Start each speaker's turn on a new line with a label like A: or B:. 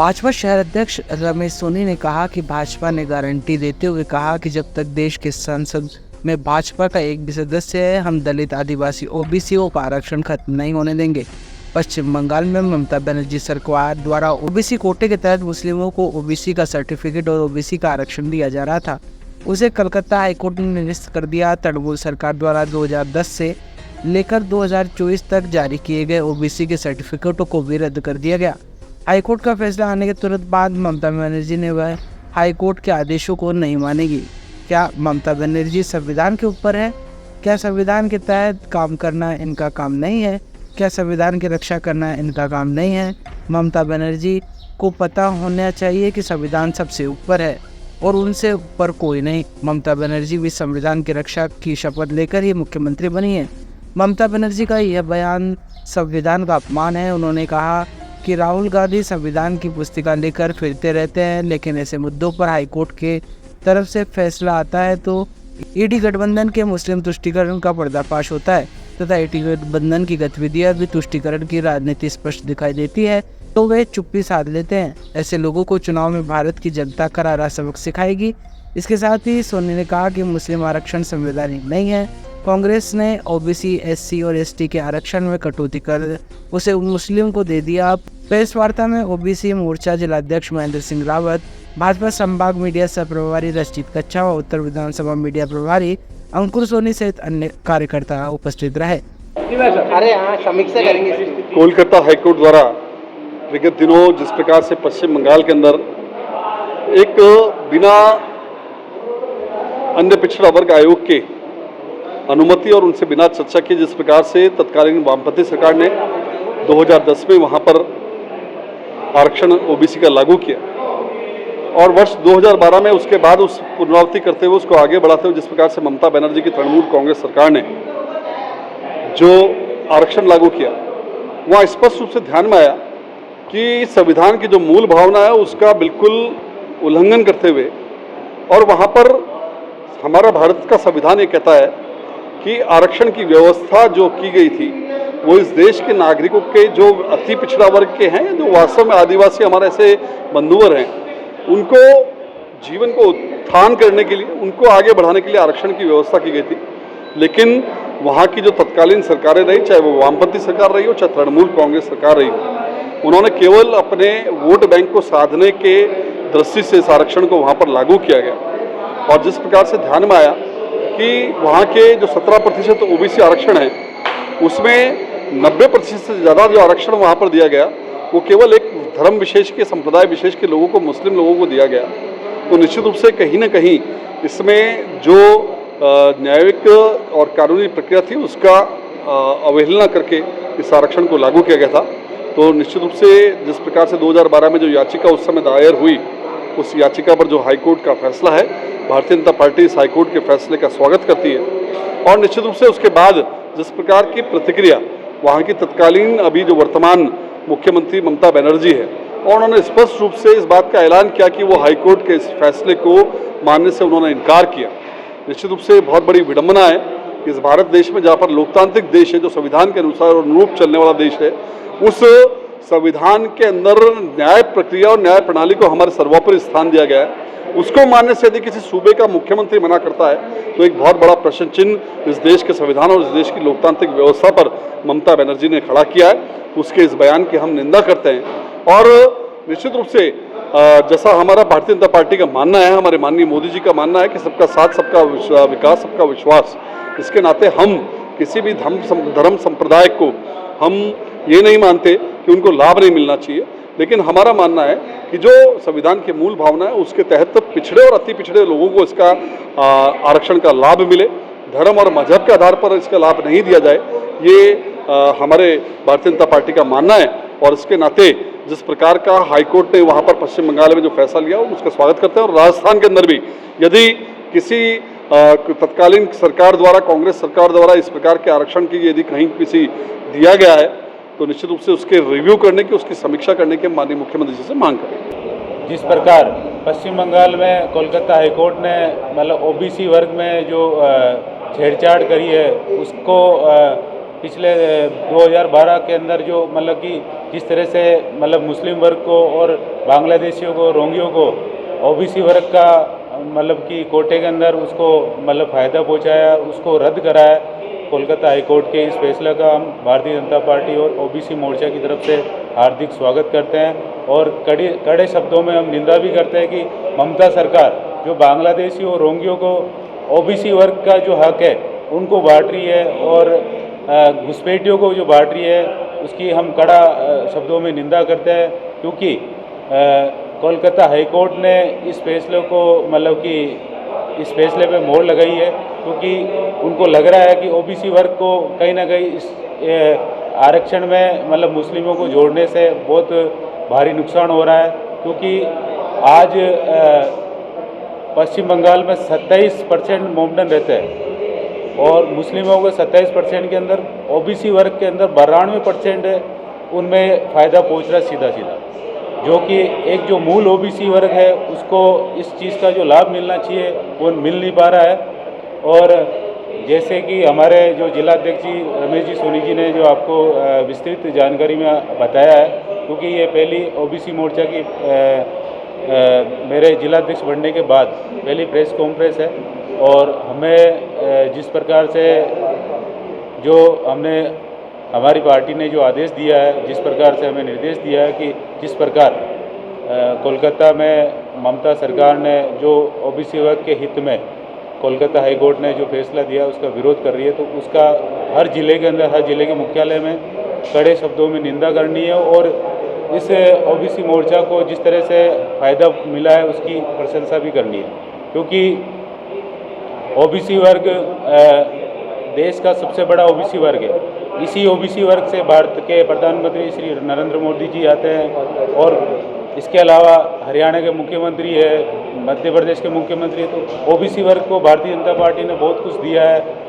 A: भाजपा शहर अध्यक्ष रमेश सोनी ने कहा कि भाजपा ने गारंटी देते हुए कहा कि जब तक देश के संसद में भाजपा का एक भी सदस्य है, हम दलित, आदिवासी, ओबीसीओ का आरक्षण खत्म नहीं होने देंगे। पश्चिम बंगाल में ममता बनर्जी सरकार द्वारा ओबीसी कोटे के तहत मुस्लिमों को ओबीसी का सर्टिफिकेट और ओबीसी का आरक्षण दिया जा रहा था, उसे कलकत्ता हाईकोर्ट ने निरस्त कर दिया। तृणमूल सरकार द्वारा 2010 से लेकर 2024 तक जारी किए गए ओबीसी के सर्टिफिकेटों को भी रद्द कर दिया गया। हाईकोर्ट का फैसला आने के तुरंत बाद ममता बनर्जी ने वह हाईकोर्ट के आदेशों को नहीं मानेगी। क्या ममता बनर्जी संविधान के ऊपर है? क्या संविधान के तहत काम करना इनका काम नहीं है? क्या संविधान की रक्षा करना इनका काम नहीं है? ममता बनर्जी को पता होना चाहिए कि संविधान सबसे ऊपर है और उनसे ऊपर कोई नहीं। ममता बनर्जी भी संविधान की रक्षा की शपथ लेकर ही मुख्यमंत्री बनी है। ममता बनर्जी का यह बयान संविधान का अपमान है। उन्होंने कहा कि राहुल गांधी संविधान की पुस्तिका लेकर फिरते रहते हैं, लेकिन ऐसे मुद्दों पर हाईकोर्ट के तरफ से फैसला आता है तो ईडी गठबंधन के मुस्लिम तुष्टीकरण का पर्दाफाश होता है तथा ईडी गठबंधन की गतिविधियां भी तुष्टीकरण की राजनीति स्पष्ट दिखाई देती है तो वे चुप्पी साध लेते हैं। ऐसे लोगों को चुनाव में भारत की जनता करारा सबक सिखाएगी। इसके साथ ही सोनी ने कहा कि मुस्लिम आरक्षण संवैधानिक नहीं है। कांग्रेस ने ओबीसी, एससी और एसटी के आरक्षण में कटौती कर उसे मुस्लिम को दे दिया। प्रेस वार्ता में ओबीसी मोर्चा जिलाध्यक्ष महेंद्र सिंह रावत, भाजपा संभाग मीडिया सह प्रभारी रंजीत कच्छा व उत्तर विधानसभा मीडिया प्रभारी अंकुर सोनी सहित अन्य कार्यकर्ता उपस्थित रहे।
B: अरे हाँ, समीक्षा करेंगे।
C: कोलकाता हाईकोर्ट द्वारा विगत दिनों जिस प्रकार से पश्चिम बंगाल के अंदर एक बिना अन्य पिछड़ा वर्ग आयोग के अनुमति और उनसे बिना चर्चा के जिस प्रकार से तत्कालीन वामपंथी सरकार ने 2010 में वहां पर आरक्षण ओबीसी का लागू किया और वर्ष 2012 में उसके बाद उस पुनरावृत्ति करते हुए उसको आगे बढ़ाते हुए जिस प्रकार से ममता बनर्जी की तृणमूल कांग्रेस सरकार ने जो आरक्षण लागू किया, वहाँ स्पष्ट रूप से ध्यान में आया कि संविधान की जो मूल भावना है उसका बिल्कुल उल्लंघन करते हुए, और वहाँ पर हमारा भारत का संविधान ये कहता है कि आरक्षण की व्यवस्था जो की गई थी वो इस देश के नागरिकों के जो अति पिछड़ा वर्ग के हैं, जो वास्तव में आदिवासी हमारे ऐसे बंधुवर हैं, उनको जीवन को उत्थान करने के लिए, उनको आगे बढ़ाने के लिए आरक्षण की व्यवस्था की गई थी। लेकिन वहाँ की जो तत्कालीन सरकारें रही, चाहे वो वामपंथी सरकार रही हो चाहे तृणमूल कांग्रेस सरकार रही हो, उन्होंने केवल अपने वोट बैंक को साधने के दृष्टि से इस आरक्षण को वहाँ पर लागू किया गया। और जिस प्रकार से ध्यान में आया कि वहाँ के जो 17% ओबीसी आरक्षण है उसमें 90% से ज़्यादा जो आरक्षण वहाँ पर दिया गया वो केवल एक धर्म विशेष के, संप्रदाय विशेष के लोगों को, मुस्लिम लोगों को दिया गया। तो निश्चित रूप से कहीं ना कहीं इसमें जो न्यायिक और कानूनी प्रक्रिया थी उसका अवहेलना करके इस आरक्षण को लागू किया गया था। तो निश्चित रूप से जिस प्रकार से 2012 में जो याचिका उस समय दायर हुई, उस याचिका पर जो हाईकोर्ट का फैसला है, भारतीय जनता पार्टी इस हाईकोर्ट के फैसले का स्वागत करती है। और निश्चित रूप से उसके बाद जिस प्रकार की प्रतिक्रिया वहाँ की तत्कालीन अभी जो वर्तमान मुख्यमंत्री ममता बनर्जी है, और उन्होंने स्पष्ट रूप से इस बात का ऐलान किया कि वो हाईकोर्ट के इस फैसले को मानने से उन्होंने इनकार किया। निश्चित रूप से बहुत बड़ी विडंबना है कि इस भारत देश में, जहाँ पर लोकतांत्रिक देश है, जो संविधान के अनुसार और अनुरूप चलने वाला देश है, उस संविधान के अंदर न्याय प्रक्रिया और न्याय प्रणाली को हमारे सर्वोपरि स्थान दिया गया है, उसको मानने से यदि किसी सूबे का मुख्यमंत्री मना करता है तो एक बहुत बड़ा प्रश्न चिन्ह इस देश के संविधान और इस देश की लोकतांत्रिक व्यवस्था पर ममता बनर्जी ने खड़ा किया है। उसके इस बयान की हम निंदा करते हैं। और निश्चित रूप से जैसा हमारा भारतीय जनता पार्टी का मानना है, हमारे माननीय मोदी जी का मानना है कि सबका साथ, सबका विकास, सबका विश्वास, इसके नाते हम किसी भी धर्म संप्रदाय को हम ये नहीं मानते कि उनको लाभ नहीं मिलना चाहिए, लेकिन हमारा मानना है कि जो संविधान की मूल भावना है उसके तहत पिछड़े और अति पिछड़े लोगों को इसका आरक्षण का लाभ मिले, धर्म और मजहब के आधार पर इसका लाभ नहीं दिया जाए, ये हमारे भारतीय जनता पार्टी का मानना है। और इसके नाते जिस प्रकार का हाईकोर्ट ने वहाँ पर पश्चिम बंगाल में जो फैसला लिया उसका स्वागत करते हैं। और राजस्थान के अंदर भी यदि किसी तत्कालीन सरकार द्वारा, कांग्रेस सरकार द्वारा इस प्रकार के आरक्षण की यदि कहीं किसी दिया गया है तो निश्चित रूप से उसके रिव्यू करने की, उसकी समीक्षा करने की माननीय मुख्यमंत्री जी से मांग करें।
D: जिस प्रकार पश्चिम बंगाल में कोलकाता हाईकोर्ट ने मतलब ओबीसी वर्ग में जो छेड़छाड़ करी है उसको पिछले 2012 के अंदर जो मतलब कि जिस तरह से मतलब मुस्लिम वर्ग को और बांग्लादेशियों को, रोंगियों को ओबीसी वर्ग का मतलब कि कोटे के अंदर उसको मतलब फ़ायदा पहुंचाया, उसको रद्द कराया कोलकाता हाई कोर्ट के इस फैसले का हम भारतीय जनता पार्टी और ओबीसी मोर्चा की तरफ से हार्दिक स्वागत करते हैं और कड़े शब्दों में हम निंदा भी करते हैं कि ममता सरकार जो बांग्लादेशी और रोंगियों को ओबीसी वर्ग का जो हक है उनको बांट रही है और घुसपैठियों को जो बांट रही है उसकी हम कड़ा शब्दों में निंदा करते हैं, क्योंकि कोलकाता हाई कोर्ट ने इस फैसले को मतलब कि इस फैसले पे मोहर लगाई है, क्योंकि उनको लग रहा है कि ओबीसी वर्ग को कहीं ना कहीं इस आरक्षण में मतलब मुस्लिमों को जोड़ने से बहुत भारी नुकसान हो रहा है, क्योंकि आज पश्चिम बंगाल में 27% मोमडन रहते हैं और मुस्लिमों को 27% के अंदर ओबीसी वर्ग के अंदर 92% उनमें फ़ायदा पहुंच रहा है सीधा, जो कि एक जो मूल ओबीसी वर्ग है उसको इस चीज़ का जो लाभ मिलना चाहिए वो मिल नहीं पा रहा है। और जैसे कि हमारे जो जिलाध्यक्ष जी रमेश जी सोनी जी ने जो आपको विस्तृत जानकारी में बताया है, क्योंकि ये पहली ओबीसी मोर्चा की मेरे जिलाध्यक्ष बनने के बाद पहली प्रेस कॉन्फ्रेंस है और हमें जिस प्रकार से जो हमारी पार्टी ने जो आदेश दिया है, जिस प्रकार से हमें निर्देश दिया है कि जिस प्रकार कोलकाता में ममता सरकार ने जो ओबीसी वर्ग के हित में कोलकाता हाई कोर्ट ने जो फैसला दिया उसका विरोध कर रही है, तो उसका हर जिले के अंदर, हर जिले के मुख्यालय में कड़े शब्दों में निंदा करनी है और इस ओबीसी मोर्चा को जिस तरह से फ़ायदा मिला है उसकी प्रशंसा भी करनी है, क्योंकि ओबीसी वर्ग देश का सबसे बड़ा ओबीसी वर्ग है। इसी ओबीसी वर्ग से भारत के प्रधानमंत्री श्री नरेंद्र मोदी जी आते हैं और इसके अलावा हरियाणा के मुख्यमंत्री है, मध्य प्रदेश के मुख्यमंत्री है, तो ओबीसी वर्ग को भारतीय जनता पार्टी ने बहुत कुछ दिया है